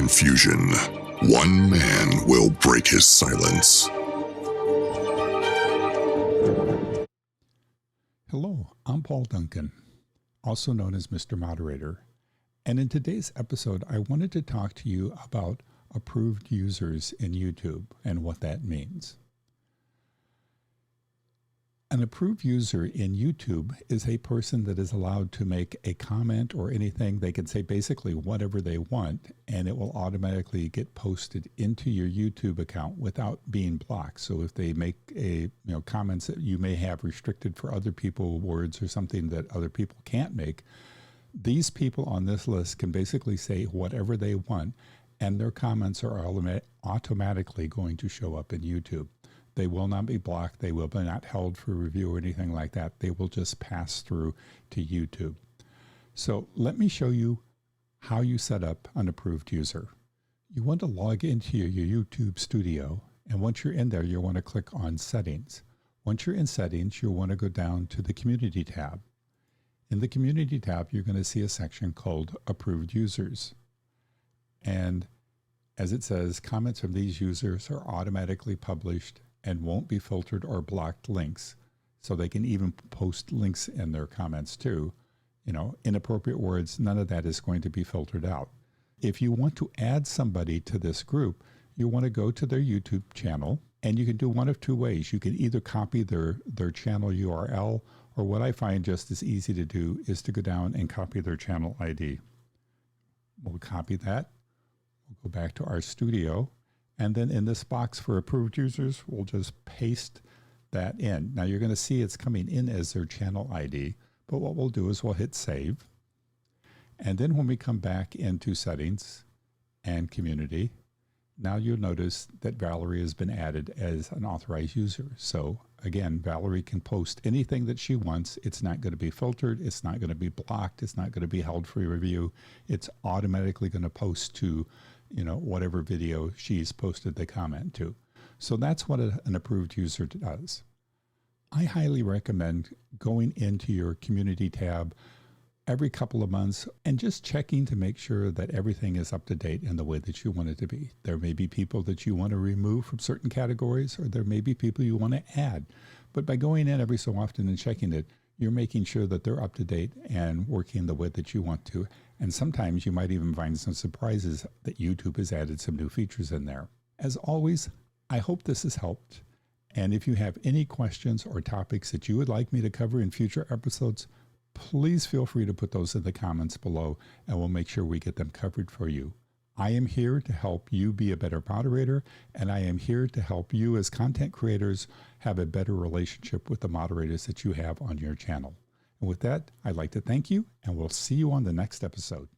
confusion, one man will break his silence. Hello, I'm Paul Duncan, also known as Mr. Moderator, and in today's episode I wanted to talk to you about approved users in YouTube and what that means. An approved user in YouTube is a person that is allowed to make a comment or anything. They can say basically whatever they want, and it will automatically get posted into your YouTube account without being blocked. So if they make comments that you may have restricted for other people, words or something that other people can't make, these people on this list can basically say whatever they want, and their comments are automatically going to show up in YouTube. They will not be blocked. They will be not held for review or anything like that. They will just pass through to YouTube. So let me show you how you set up an approved user. You want to log into your YouTube studio, and once you're in there, you want to click on Settings. Once you're in Settings, you'll want to go down to the Community tab. In the Community tab, you're going to see a section called Approved Users. And as it says, comments from these users are automatically published and won't be filtered or blocked links. So they can even post links in their comments too. Inappropriate words, none of that is going to be filtered out. If you want to add somebody to this group, you want to go to their YouTube channel, and you can do one of two ways. You can either copy their channel URL, or what I find just as easy to do is to go down and copy their channel ID. We'll copy that. We'll go back to our studio. And then in this box for approved users, we'll just paste that in. Now you're going to see it's coming in as their channel ID, but what we'll do is we'll hit save. And then when we come back into settings and community, now you'll notice that Valerie has been added as an authorized user. So again, Valerie can post anything that she wants. It's not going to be filtered. It's not going to be blocked. It's not going to be held for review. It's automatically going to post to whatever video she's posted the comment to. So that's what an approved user does. I highly recommend going into your community tab every couple of months and just checking to make sure that everything is up to date in the way that you want it to be. There may be people that you want to remove from certain categories, or there may be people you want to add. But by going in every so often and checking it, you're making sure that they're up to date and working the way that you want to. And sometimes you might even find some surprises that YouTube has added some new features in there. As always, I hope this has helped. And if you have any questions or topics that you would like me to cover in future episodes, please feel free to put those in the comments below, and we'll make sure we get them covered for you. I am here to help you be a better moderator, and I am here to help you as content creators have a better relationship with the moderators that you have on your channel. And with that, I'd like to thank you, and we'll see you on the next episode.